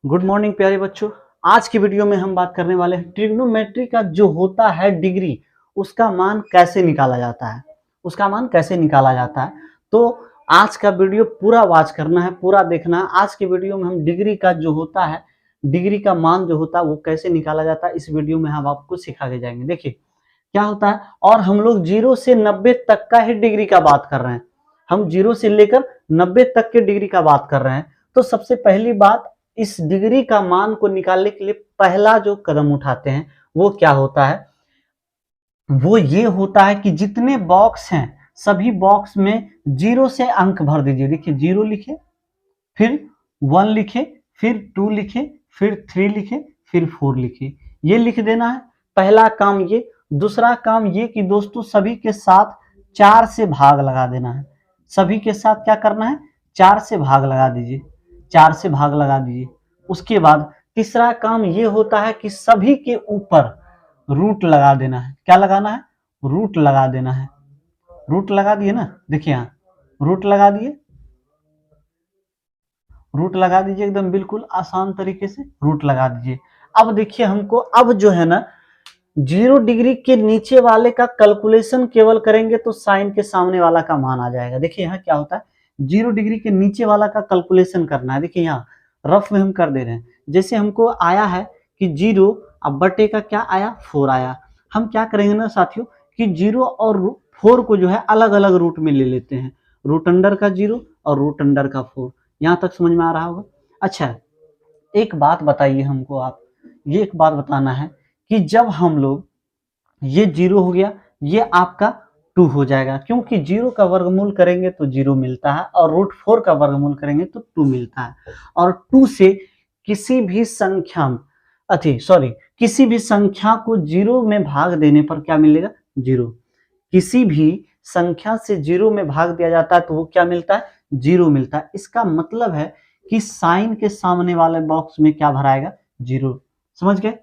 Good morning प्यारे बच्चों। आज की वीडियो में हम बात करने वाले हैं ट्रिग्नोमेट्री का जो होता है डिग्री, उसका मान कैसे निकाला जाता है। तो आज का वीडियो पूरा वॉच करना है, पूरा देखना है। आज के वीडियो में हम डिग्री का जो होता है, डिग्री का मान जो होता है वो कैसे निकाला जाता है, इस वीडियो में हम आपको सिखा के जाएंगे। देखिए क्या होता है, और हम लोग 0 से 90 तक का ही डिग्री का बात कर रहे हैं। हम 0 से लेकर 90 तक के डिग्री का बात कर रहे हैं। तो सबसे पहली बात, इस डिग्री का मान को निकालने के लिए पहला जो कदम उठाते हैं वो क्या होता है, वो ये होता है कि जितने बॉक्स हैं सभी बॉक्स में 0 से अंक भर दीजिए। देखिए 0 लिखे, फिर 1 लिखे, फिर 2 लिखे, फिर 3 लिखे, फिर 4 लिखे। ये लिख देना है पहला काम ये। दूसरा काम ये कि दोस्तों सभी के साथ 4 से भाग लगा देना है। सभी के साथ क्या करना है, 4 से भाग लगा दीजिए, 4 से भाग लगा दीजिए। उसके बाद तीसरा काम ये होता है कि सभी के ऊपर रूट लगा देना है। क्या लगाना है, रूट लगा देना है। रूट लगा दिए ना, देखिए यहाँ रूट लगा दिए, रूट लगा दीजिए, एकदम बिल्कुल आसान तरीके से रूट लगा दीजिए। अब देखिए हमको, अब जो है ना 0 डिग्री के नीचे वाले का कैलकुलेशन केवल करेंगे तो साइन के सामने वाला का मान आ जाएगा। देखिए यहाँ क्या होता है, 0 डिग्री के नीचे वाला का कैलकुलेशन करना है। देखिए यहाँ रफ में हम कर दे रहे हैं। जैसे हमको आया है कि 0 अब बटे का क्या आया, 4 आया। हम क्या करेंगे ना साथियों कि 0 और 4 को जो है अलग अलग रूट में ले लेते हैं। रूट अंडर का 0 और रूट अंडर का 4। यहाँ तक समझ में आ रहा होगा। अच्छा एक बात बताइए हमको, आप ये एक बात बताना है कि जब हम लोग ये 0 हो गया, ये आपका 2 हो जाएगा, क्योंकि 0 का वर्गमूल करेंगे तो 0 मिलता है और रूट 4 का वर्गमूल करेंगे तो 2 मिलता है। और 2 से किसी भी संख्या किसी भी संख्या को 0 में भाग देने पर क्या मिलेगा, 0। किसी भी संख्या से 0 में भाग दिया जाता है तो वो क्या मिलता है, 0 मिलता है। इसका मतलब है कि साइन के सामने वाले बॉक्स में क्या भराएगा, 0। समझ गए।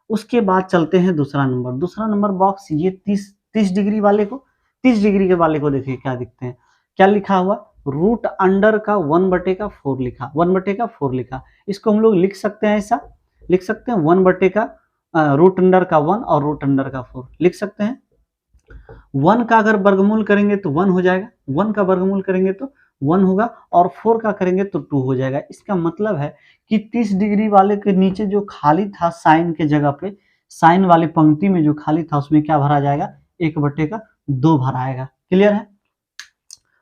उसके बाद चलते हैं दूसरा नंबर बॉक्स, ये 30 डिग्री वाले को, 30 डिग्री के वाले को देखिए क्या दिखते हैं, क्या लिखा हुआ, रूट अंडर का 1/4 लिखा, 1/4 लिखा। इसको हम लोग लिख सकते हैं, ऐसा लिख सकते हैं 1 का रूट अंडर का 1 और रूट अंडर का 4 लिख सकते हैं। 1 का अगर वर्गमूल करेंगे तो 1 हो जाएगा, 1 का वर्गमूल करेंगे तो 1 होगा, और 4 का करेंगे तो 2 हो जाएगा। इसका मतलब है कि 30 डिग्री वाले के नीचे जो खाली था साइन के जगह पे, साइन वाली पंक्ति में जो खाली था उसमें क्या भरा जाएगा, 1/2 भरा आएगा। क्लियर है।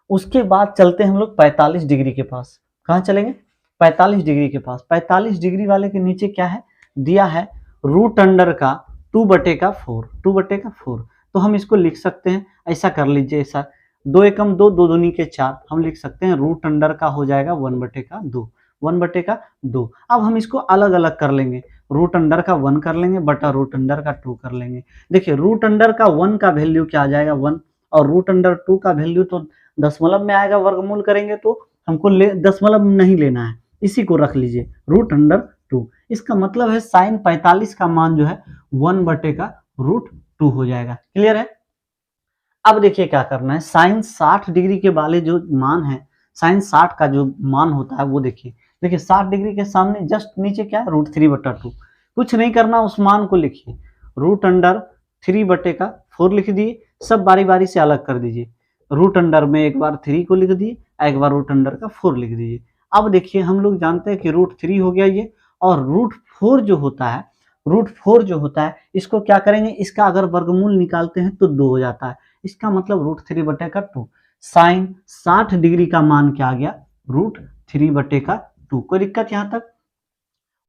उसके बाद चलते हैं हम लोग 45 डिग्री के पास। कहाँ चलेंगे, 45 डिग्री के पास। 45 डिग्री वाले के नीचे क्या है, दिया है रूट अंडर का 2/4, 2/4। तो हम इसको लिख सकते हैं, ऐसा कर लीजिए, ऐसा 2 एकम 2, 2 दूनी के 4। हम लिख सकते हैं रूट अंडर का हो जाएगा 1/2, 1/2। अब हम इसको अलग अलग कर लेंगे, रूट अंडर का 1 कर लेंगे बटा रूट अंडर का 2 कर लेंगे। देखिए रूट अंडर का 1 का वैल्यू क्या आ जाएगा, 1, और रूट अंडर 2 का वैल्यू तो दशमलव में आएगा, वर्गमूल करेंगे तो हमको दशमलव नहीं लेना है, इसी को रख लीजिए रूट अंडर 2। इसका मतलब है साइन 45 का मान जो है 1/√2 हो जाएगा। क्लियर है। अब देखिए क्या करना है, साइन 60 डिग्री के वाले जो मान है, साइन 60 का जो मान होता है वो देखिए, 60 डिग्री के सामने जस्ट नीचे क्या है, √3/2। कुछ नहीं करना, उस मान को लिखिए, रूट अंडर 3/4 लिख दिए। सब बारी बारी से अलग कर दीजिए। रूट अंडर में एक बार 3 को लिख दिए, एक बार रूट अंडर का 4 लिख दीजिए। अब देखिए हम लोग जानते हैं कि √3 हो गया ये, और √4 जो होता है, √4 जो होता है इसको क्या करेंगे, इसका अगर वर्गमूल निकालते हैं तो 2 हो जाता है। इसका मतलब √3/2। साइन 60 डिग्री का मान क्या आ गया, √3/2। कोई दिक्कत यहाँ तक।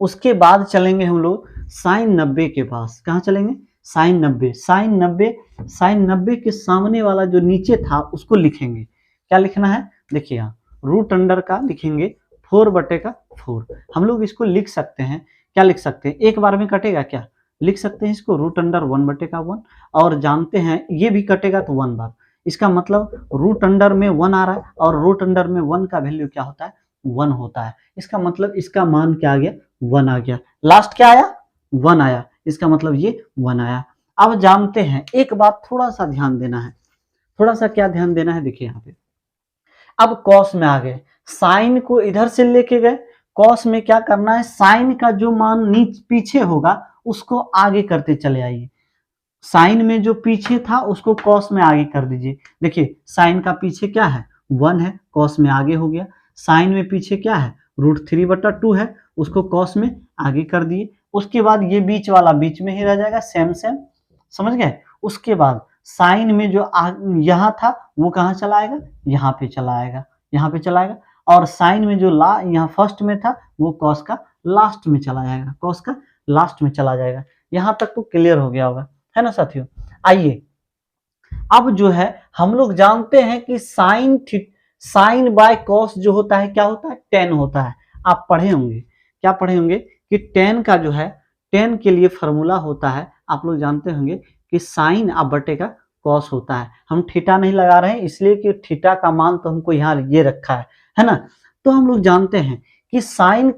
उसके बाद चलेंगे हम लोग साइन 90 के पास। कहाँ चलेंगे, साइन 90। साइन 90 के सामने वाला जो नीचे था उसको लिखेंगे। क्या लिखना है, देखिए यहाँ रूट अंडर का लिखेंगे 4/4। हम लोग इसको लिख सकते हैं, क्या लिख सकते हैं, एक बार में कटेगा क्या, लिख सकते हैं इसको रूट अंडर 1/1, और जानते हैं ये भी कटेगा तो 1 बार। इसका मतलब रूट अंडर में 1 आ रहा है, और रूट अंडर में 1 का वैल्यू क्या होता है, 1 होता है। इसका मतलब इसका मान क्या आ गया, 1 आ गया। लास्ट क्या आया, 1 आया। इसका मतलब ये 1 आया। अब जानते हैं एक बात, थोड़ा सा ध्यान देना है, थोड़ा सा क्या ध्यान देना है, देखिए यहाँ पे अब कॉस में आ गए। साइन को इधर से लेके गए, कॉस में क्या करना है, साइन का जो मान पीछे होगा उसको आगे करते चले आइए। साइन में जो पीछे था उसको कॉस में आगे कर दीजिए। देखिए साइन का पीछे क्या है, 1 है, कॉस में आगे हो गया। साइन में पीछे क्या है, √3/2 है, उसको कॉस में आगे कर दिए। उसके बाद ये बीच वाला बीच में ही रह जाएगा, सेम सेम, समझ गए। उसके बाद साइन में जो यहाँ था वो कहाँ चला आएगा, यहाँ पे चला आएगा, यहाँ पे चला आएगा। और साइन में जो यहाँ फर्स्ट में था वो कॉस का लास्ट में चला जाएगा, कॉस का लास्ट में चला जाएगा। यहाँ तक तो क्लियर हो गया होगा, है ना साथियों। आइए अब जो है हम लोग जानते हैं कि साइन बाय कॉस जो होता है क्या होता है, tan होता है। आप पढ़े होंगे, क्या पढ़े होंगे कि tan का जो है, tan के लिए फॉर्मूला होता है, आप लोग जानते होंगे कि साइन अब बटे का कॉस होता है। हम थीटा नहीं लगा रहे हैं इसलिए कि थीटा का मान तो हमको यहाँ ये रखा है ना। तो हम लोग जानते हैं कि साइन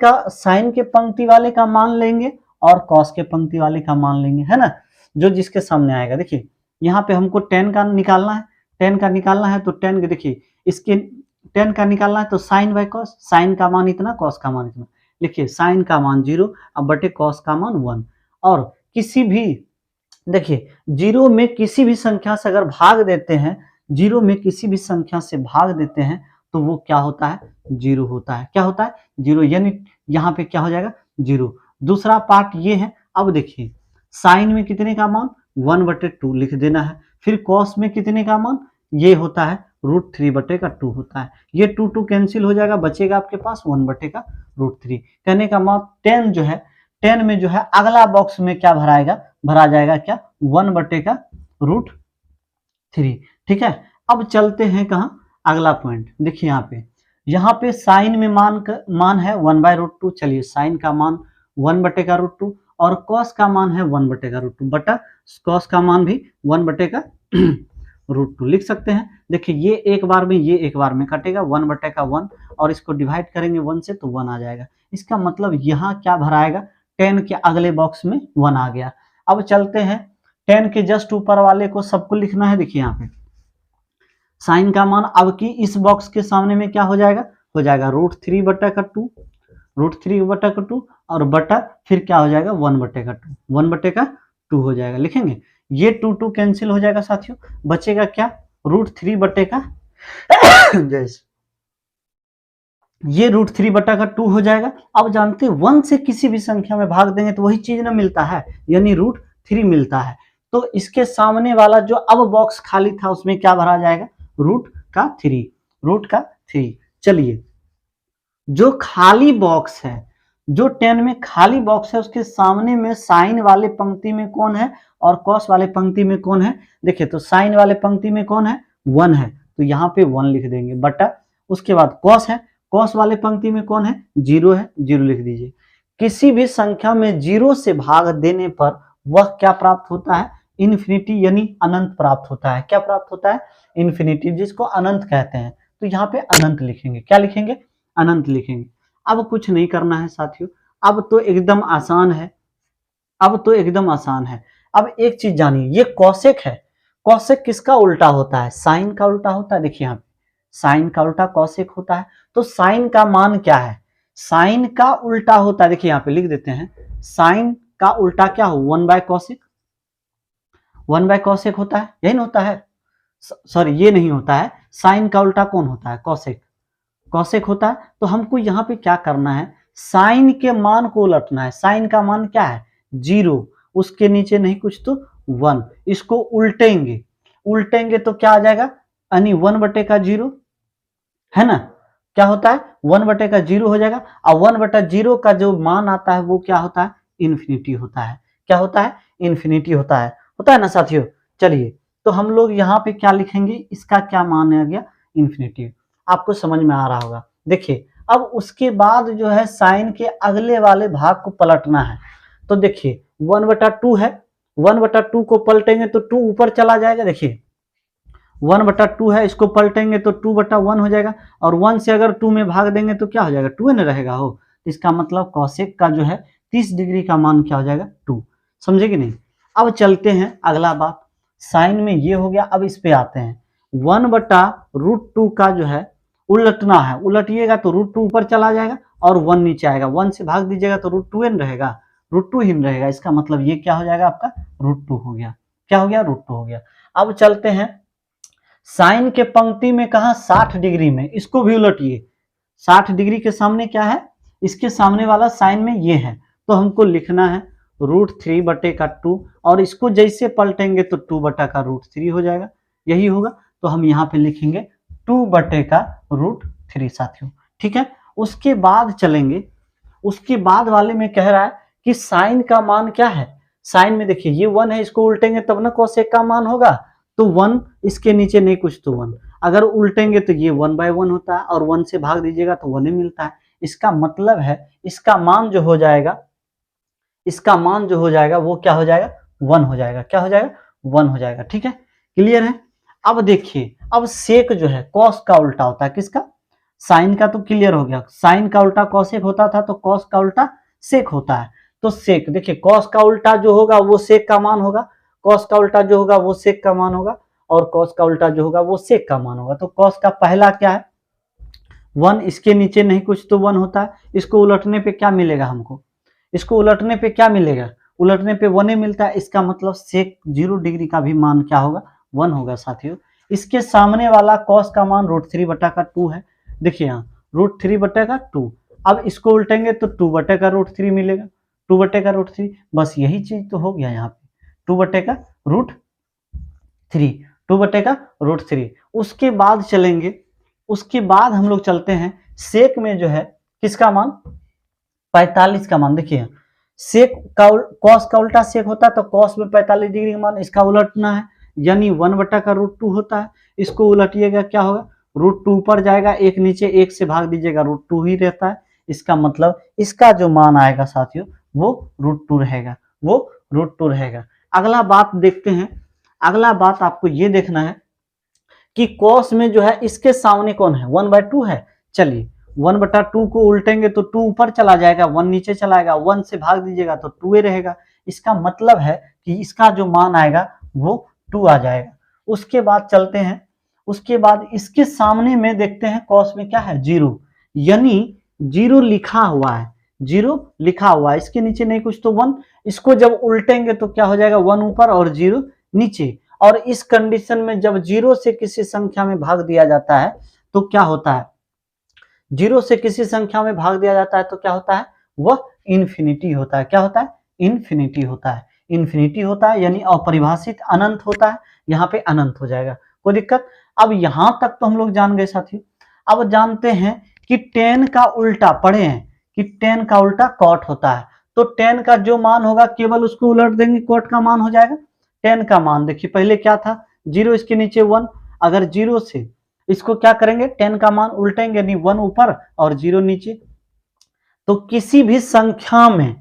के पंक्ति वाले का मान लेंगे और कॉस के पंक्ति वाले का मान लेंगे, है ना, जो जिसके सामने आएगा। देखिए यहाँ पे हमको tan का निकालना है, tan का निकालना है तो tan के देखिए इसके tan का निकालना है तो साइन बाय कॉस, साइन का मान इतना, कॉस का मान इतना। लिखिए साइन का मान 0 अब बटे कॉस का मान 1। और किसी भी देखिए 0 में किसी भी संख्या से अगर भाग देते हैं, 0 में किसी भी संख्या से भाग देते हैं तो वो क्या होता है, 0 होता है। क्या होता है, 0, यानी यहाँ पे क्या हो जाएगा, 0। दूसरा पार्ट ये है, अब देखिए साइन में कितने का मान 1/2 लिख देना है। फिर कॉस में कितने का मान, ये होता है √3/2 होता है। ये 2 कैंसिल हो जाएगा, बचेगा आपके पास 1/√3। कहने का मतलब tan जो है, tan में जो है अगला बॉक्स में क्या भरा जाएगा क्या, 1/√3। ठीक है। अब चलते हैं कहाँ, अगला पॉइंट। देखिए यहाँ पे साइन में मान है 1/√2। चलिए साइन का मान 1/√2 और कॉस का मान है 1/√2 बटा कॉस का मान भी 1/√2 लिख सकते हैं। देखिए ये एक बार में, ये एक बार में कटेगा, 1/1 और इसको डिवाइड करेंगे 1 से तो 1 आ जाएगा। इसका मतलब यहाँ क्या भराएगा, tan के अगले बॉक्स में 1 आ गया। अब चलते हैं tan के जस्ट ऊपर वाले को सबको लिखना है। देखिए यहाँ पे साइन का मान अब की इस बॉक्स के सामने में क्या हो जाएगा, √3/2, √3/2 और बटा फिर क्या हो जाएगा 1/2, 1/2 हो जाएगा। लिखेंगे ये 2 कैंसिल हो जाएगा साथियों, बचेगा क्या, √3/2 ये √3/2 हो जाएगा। अब जानते हैं 1 से किसी भी संख्या में भाग देंगे तो वही चीज ना मिलता है, यानी √3 मिलता है। तो इसके सामने वाला जो अब बॉक्स खाली था उसमें क्या भरा जाएगा, √3। चलिए जो खाली बॉक्स है, जो tan में खाली बॉक्स है उसके सामने में साइन वाले पंक्ति में कौन है और कॉस वाले पंक्ति में कौन है। देखिए तो साइन वाले पंक्ति में कौन है, 1 है, तो यहाँ पे 1 लिख देंगे बटा, उसके बाद कॉस है, कॉस वाले पंक्ति में कौन है, 0 है, 0 लिख दीजिए। किसी भी संख्या में 0 से भाग देने पर वह क्या प्राप्त होता है, इन्फिनिटी, यानी अनंत प्राप्त होता है। क्या प्राप्त होता है, इन्फिनिटी, जिसको अनंत कहते हैं। तो यहाँ पे अनंत लिखेंगे, क्या लिखेंगे, अनंत लिखेंगे। अब कुछ नहीं करना है साथियों, अब तो एकदम आसान है, अब तो एकदम आसान है। अब एक चीज जानिए, ये कॉसेक है, कॉसेक किसका उल्टा होता है, साइन का उल्टा होता है। देखिए यहाँ पे साइन का उल्टा कॉसेक होता है, तो साइन का मान क्या है, साइन का उल्टा होता है। देखिए यहाँ पे लिख देते हैं, साइन का उल्टा क्या हो, 1/cosec, 1/cosec होता है, यही ना होता है, सॉरी ये नहीं होता है, साइन का उल्टा कौन होता है, कॉसेक, कॉसेक होता है। तो हमको यहाँ पे क्या करना है, साइन के मान को उलटना है। साइन का मान क्या है, 0, उसके नीचे नहीं कुछ तो 1, इसको उल्टेंगे, उल्टेंगे तो क्या आ जाएगा, यानी 1/0, है ना, क्या होता है 1/0 हो जाएगा। और 1/0 का जो मान आता है वो क्या होता है, इन्फिनिटी होता है। क्या होता है, इन्फिनिटी होता है ना साथियों। चलिए तो हम लोग यहाँ पे क्या लिखेंगे, इसका क्या मान आ गया, इन्फिनिटी। आपको समझ में आ रहा होगा। देखिए अब उसके बाद जो है साइन के अगले वाले भाग को पलटना है। तो देखिए 1/2 है, 1/2 को पलटेंगे तो 2 ऊपर चला जाएगा। देखिए 1/2 है, इसको पलटेंगे तो 2/1 हो जाएगा, और 1 से अगर 2 में भाग देंगे तो क्या हो जाएगा, 2 न रहेगा हो। इसका मतलब कॉसेक का जो है 30 डिग्री का मान क्या हो जाएगा, 2। समझे कि नहीं। अब चलते हैं अगला बात, साइन में ये हो गया। अब इस पे आते हैं, 1/√2 का जो है उलटना है, उलटिएगा तो √2 ऊपर चला जाएगा और 1 नीचे आएगा, 1 से भाग दीजिएगा तो √2n रहेगा, √2 ही रहेगा। इसका मतलब ये क्या हो जाएगा आपका √2 हो गया। क्या हो गया √2 हो गया। अब चलते हैं साइन के पंक्ति में कहा 60 डिग्री में, इसको भी उलटिए। 60 डिग्री के सामने क्या है, इसके सामने वाला साइन में ये है, तो हमको लिखना है √3/2 और इसको जैसे पलटेंगे तो 2/√3 हो जाएगा, यही होगा। तो हम यहाँ पे लिखेंगे 2/√3 साथियों, ठीक है। उसके बाद चलेंगे, उसके बाद वाले में कह रहा है कि साइन का मान क्या है। साइन में देखिए ये 1 है, इसको उल्टेंगे तब ना कोसेक का मान होगा, तो 1 इसके नीचे नहीं कुछ तो 1, अगर उल्टेंगे तो ये 1/1 होता है और 1 से भाग दीजिएगा तो 1 ही मिलता है। इसका मतलब है इसका मान जो हो जाएगा, इसका मान जो हो जाएगा वो क्या हो जाएगा 1 हो जाएगा। क्या हो जाएगा 1 हो जाएगा, ठीक है, क्लियर है। अब देखिए, अब सेक जो है कॉस का उल्टा होता है, किसका, साइन का तो क्लियर हो गया, साइन का उल्टा कॉसेक होता था तो कॉस का उल्टा सेक होता है। तो सेक देखिए, कॉस का उल्टा जो होगा वो सेक का मान होगा, कॉस का उल्टा जो होगा वो सेक का मान होगा और कॉस का उल्टा जो होगा वो सेक का मान होगा। तो कॉस का पहला क्या है 1, इसके नीचे नहीं कुछ तो 1 होता है। इसको उलटने पे क्या मिलेगा हमको, इसको उलटने पे क्या मिलेगा, उलटने पे 1 ही मिलता है। इसका मतलब सेक 0 डिग्री का भी मान क्या होगा 1 होगा साथियों। इसके सामने वाला कॉस का मान √3/2 है, देखिए यहाँ √3/2। अब इसको उल्टेंगे तो 2/√3 मिलेगा, 2/√3, बस यही चीज तो हो गया यहाँ पे 2/√3, 2/√3। उसके बाद चलेंगे, उसके बाद हम लोग चलते हैं सेक में जो है किसका मान 45 का मान। देखिए सेक का कॉस का उल्टा सेक होता है तो कॉस में 45 डिग्री का मान, इसका उलटना है यानी 1/√2 होता है। इसको उलटिएगा क्या होगा √2 ऊपर जाएगा, एक नीचे, एक से भाग दीजिएगा √2 ही रहता है। इसका मतलब इसका जो मान आएगा साथियों वो √2 रहेगा, वो √2 रहेगा। अगला बात देखते हैं, अगला बात आपको ये देखना है कि कॉस में जो है इसके सामने कौन है 1/2 है। चलिए 1/2 को उल्टेंगे तो 2 ऊपर चला जाएगा, 1 नीचे चला आएगा, 1 से भाग दीजिएगा तो 2 रहेगा। इसका मतलब है कि इसका जो मान आएगा वो 2 आ जाएगा। उसके बाद चलते हैं, उसके बाद इसके सामने में देखते हैं कॉस में क्या है 0, यानी 0 लिखा हुआ है, 0 लिखा हुआ है, इसके नीचे नहीं कुछ तो 1। इसको जब उल्टेंगे तो क्या हो जाएगा 1 ऊपर और 0 नीचे। और इस कंडीशन में जब 0 से किसी संख्या में भाग दिया जाता है तो क्या होता है, 0 से किसी संख्या में भाग दिया जाता है तो क्या होता है वह इन्फिनिटी होता है। क्या होता है इन्फिनिटी होता है, इन्फिनिटी होता है यानी अपरिभाषित अनंत होता है, यहाँ पे अनंत हो जाएगा, कोई दिक्कत। अब यहां तक तो हम लोग जान गए साथियों। अब जानते हैं कि tan का उल्टा, पढ़े हैं कि tan का उल्टा cot होता है, तो tan का जो मान होगा केवल उसको उलट देंगे, cot का मान हो जाएगा। tan का मान देखिए पहले क्या था 0, इसके नीचे 1, अगर 0 से इसको क्या करेंगे tan का मान उल्टेंगे, यानी 1 ऊपर और 0 नीचे। तो किसी भी संख्या में,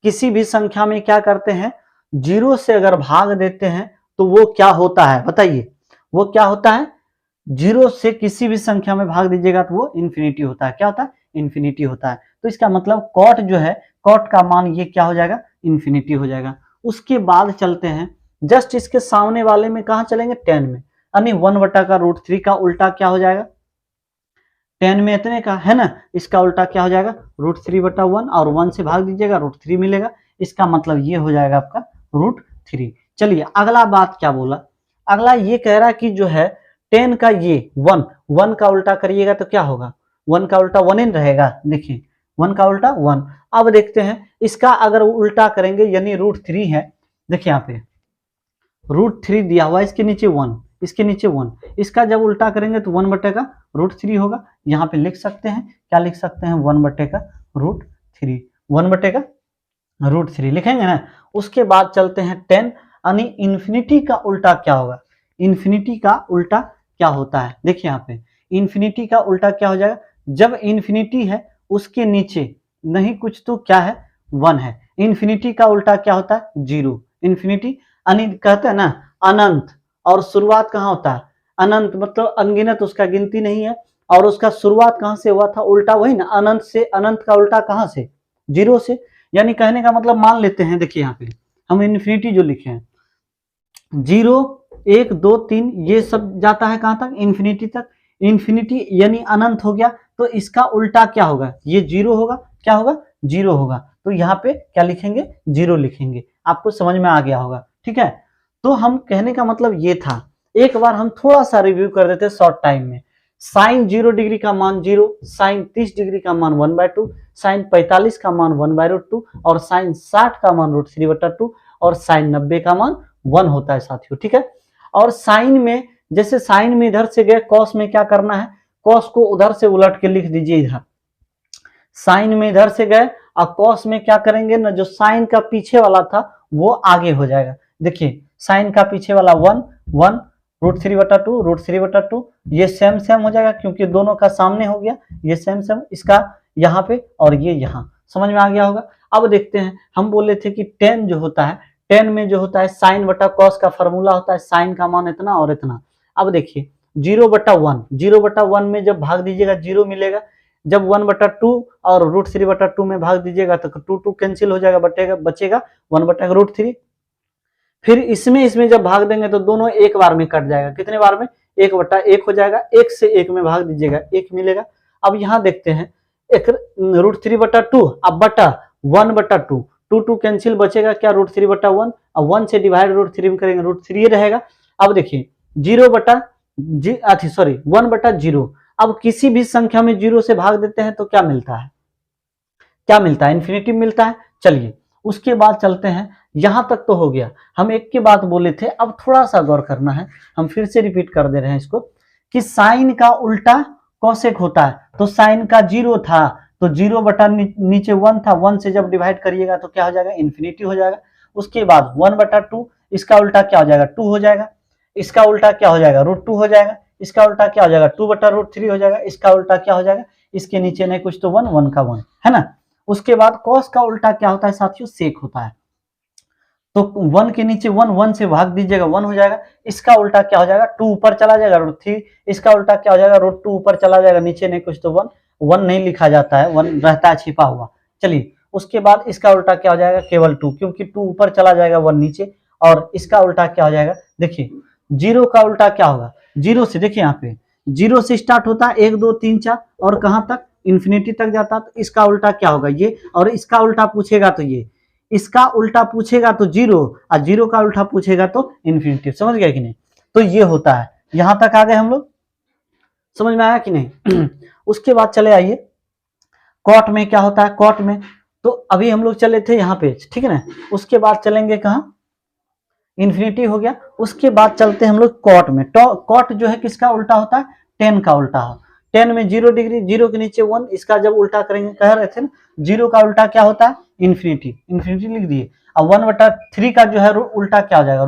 किसी भी संख्या में क्या करते हैं 0 से अगर भाग देते हैं तो वो क्या होता है बताइए, वो क्या होता है 0 से किसी भी संख्या में भाग दीजिएगा तो वो इन्फिनिटी होता है। क्या होता है इन्फिनिटी होता है। तो इसका मतलब cot जो है, cot का मान ये क्या हो जाएगा इन्फिनिटी हो जाएगा। उसके बाद चलते हैं जस्ट इसके सामने वाले में, कहां चलेंगे tan में, यानी 1/√3 का उल्टा क्या हो जाएगा, tan में इतने का है ना, इसका उल्टा क्या हो जाएगा √3/1 और 1 से भाग दीजिएगा √3 मिलेगा। इसका मतलब ये हो जाएगा आपका √3। चलिए अगला बात क्या बोला, अगला ये कह रहा है कि जो है tan का ये 1 का उल्टा करिएगा तो क्या होगा 1 का उल्टा 1 ही रहेगा। देखिए 1 का उल्टा 1। अब देखते हैं इसका अगर उल्टा करेंगे यानी √3 है, देखिए यहाँ पे √3 दिया हुआ, इसके नीचे 1, इसके नीचे 1, इसका जब उल्टा करेंगे तो 1/√3 होगा। यहाँ पे लिख सकते हैं, क्या लिख सकते हैं 1/√3, 1/√3 लिखेंगे ना। उसके बाद चलते हैं tan, यानी इन्फिनिटी का उल्टा क्या होगा, इन्फिनिटी का उल्टा क्या होता है, देखिए यहाँ पे इन्फिनिटी का उल्टा क्या हो जाएगा, जब इन्फिनिटी है उसके नीचे नहीं कुछ तो क्या है 1 है। इन्फिनिटी का उल्टा क्या होता है 0, इन्फिनिटी यानी कहते हैं ना अनंत, और शुरुआत कहाँ होता है अनंत, मतलब अनगिनत, उसका गिनती नहीं है। और उसका शुरुआत कहाँ से हुआ था उल्टा, वही ना अनंत से, अनंत का उल्टा कहाँ से 0 से। यानी कहने का मतलब मान लेते हैं, देखिए यहाँ पे हम इन्फिनिटी जो लिखे हैं 0, 1, 2, 3 ये सब जाता है कहाँ तक इन्फिनिटी तक। इन्फिनिटी यानी अनंत हो गया, तो इसका उल्टा क्या होगा, ये जीरो होगा, क्या होगा, जीरो होगा। तो यहाँ पे क्या लिखेंगे, जीरो लिखेंगे। आपको समझ में आ गया होगा, ठीक है। तो हम कहने का मतलब ये था, एक बार हम थोड़ा सा रिव्यू कर देते शॉर्ट टाइम में। साइन 0 डिग्री का मान 0, साइन 30 डिग्री का मान 1/2, साइन 45 का मान 1/√2 और साइन 60 का मान √3/2 और साइन 90 का मान 1 होता है साथियों, ठीक है। और साइन में, जैसे साइन में इधर से गए, कॉस में क्या करना है, कॉस को उधर से उलट के लिख दीजिए इधर। साइन में इधर से गए और कॉस में क्या करेंगे ना, जो साइन का पीछे वाला था वो आगे हो जाएगा। देखिए साइन का पीछे वाला 1 1 √3/2 √3/2, ये सेम सेम हो जाएगा क्योंकि दोनों का सामने हो गया, ये सेम सेम, इसका यहाँ पे और ये यहाँ, समझ में आ गया होगा। अब देखते हैं, हम बोले थे कि टेन जो होता है, टेन में जो होता है साइन बटा कॉस का फॉर्मूला होता है, साइन का मान इतना और इतना। अब देखिए 0/1, 0/1 में जब भाग दीजिएगा 0 मिलेगा, जब 1/2 और √3/2 में भाग दीजिएगा तो 2 कैंसिल हो जाएगा, बचेगा 1/√3। फिर इसमें जब भाग देंगे तो दोनों एक बार में कट जाएगा, कितने बार में, 1/1 हो जाएगा, 1 से 1 में भाग दीजिएगा 1 मिलेगा। अब यहाँ देखते हैं, एक √3/2 अब बटा 1/2, 2 कैंसिल, बचेगा क्या, √3/1 और 1 से डिवाइड √3 में करेंगे √3 रहेगा। अब देखिए 1/0, अब किसी भी संख्या में 0 से भाग देते हैं तो क्या मिलता है, क्या मिलता है, इन्फिनिटी मिलता है। चलिए उसके बाद चलते हैं, यहां तक तो हो गया, हम एक के बाद बोले थे, अब थोड़ा सा गौर करना है, हम फिर से रिपीट कर दे रहे हैं इसको, कि साइन का उल्टा कोसेक होता है। तो साइन का 0 था तो 0 बटा नीचे 1 था, 1 से जब डिवाइड करिएगा तो क्या हो जाएगा, इन्फिनिटी हो जाएगा। उसके बाद 1/2, इसका उल्टा क्या हो जाएगा, 2 हो जाएगा। इसका उल्टा क्या हो जाएगा, √2 हो जाएगा। इसका उल्टा क्या हो जाएगा, 2/√3 हो जाएगा। इसका उल्टा क्या हो जाएगा, इसके नीचे नहीं कुछ तो 1, 1 का 1 है ना। उसके बाद कॉस का उल्टा क्या होता है साथियों, सेक होता है। तो 1 के नीचे 1, 1 से भाग दीजिएगा 1 हो जाएगा। इसका उल्टा क्या हो जाएगा, 2 ऊपर चला जाएगा √3। इसका उल्टा क्या हो जाएगा, √2 ऊपर चला जाएगा, नीचे नहीं कुछ तो 1, 1 नहीं लिखा जाता है, 1 रहता है छिपा हुआ। चलिए उसके बाद इसका उल्टा क्या हो जाएगा, केवल 2, क्योंकि 2 ऊपर चला जाएगा 1 नीचे। और इसका उल्टा क्या हो जाएगा, देखिए 0 का उल्टा क्या होगा, 0 से, देखिए यहाँ पे 0 से स्टार्ट होता है 1 2 3 4 और कहाँ तक, इन्फिनिटी तक जाता है। तो इसका उल्टा क्या होगा, ये, और इसका उल्टा पूछेगा तो ये, इसका उल्टा पूछेगा तो 0 और 0 का उल्टा पूछेगा तो इन्फिनिटी। समझ गया कि नहीं, तो ये होता है। यहां तक आ गए हम लोग, समझ में आया कि नहीं। उसके बाद चले आइए, कॉट में क्या होता है, कॉट में तो अभी हम लोग चले थे यहाँ पे, ठीक है ना। उसके बाद चलेंगे कहाँ, इन्फिनिटी हो गया। उसके बाद चलते हैं हम लोग कॉट में। कॉट जो है किसका उल्टा होता है, टेन का उल्टा हो। 10 में 0 डिग्री, 0 के नीचे 1, इसका जब उल्टा करेंगे, कह रहे थे ना 0 का उल्टा क्या होता है, इन्फिनिटी, इन्फिनिटी लिख दिए। अब 1/3 का जो है उल्टा क्या हो जाएगा,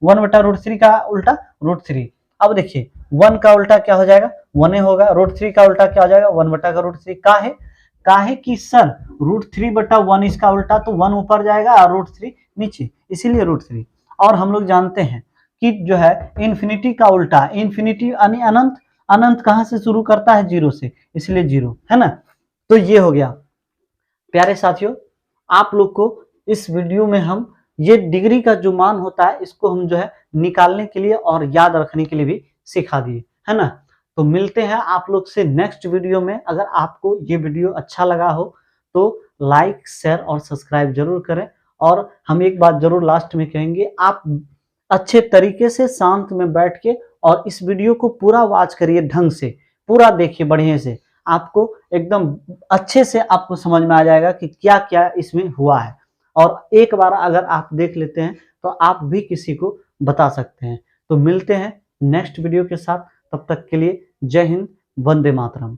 1/√3 का उल्टा √3। अब देखिए 1 का उल्टा क्या हो जाएगा, 1 होगा। √3 का उल्टा क्या हो जाएगा, 1/√3। काहे कि सर √3/1 इसका उल्टा, तो 1 ऊपर जाएगा और √3 नीचे, इसीलिए √3। और हम लोग जानते हैं कि जो है इन्फिनिटी का उल्टा, इन्फिनिटी यानी अनंत, अनंत कहां से शुरू करता है, 0 से, इसलिए 0 है ना। तो ये हो गया। प्यारे साथियों, आप लोग को इस वीडियो में हम ये डिग्री का जो मान होता है इसको हम जो है निकालने के लिए और याद रखने के लिए भी सिखा दिए, है ना। तो मिलते हैं आप लोग से नेक्स्ट वीडियो में। अगर आपको ये वीडियो अच्छा लगा हो तो लाइक, शेयर और सब्सक्राइब जरूर करें। और हम एक बात जरूर लास्ट में कहेंगे, आप अच्छे तरीके से शांत में बैठ के और इस वीडियो को पूरा वॉच करिए, ढंग से पूरा देखिए, बढ़िया से, आपको एकदम अच्छे से आपको समझ में आ जाएगा कि क्या क्या इसमें हुआ है। और एक बार अगर आप देख लेते हैं तो आप भी किसी को बता सकते हैं। तो मिलते हैं नेक्स्ट वीडियो के साथ, तब तक के लिए जय हिंद, वंदे मातरम।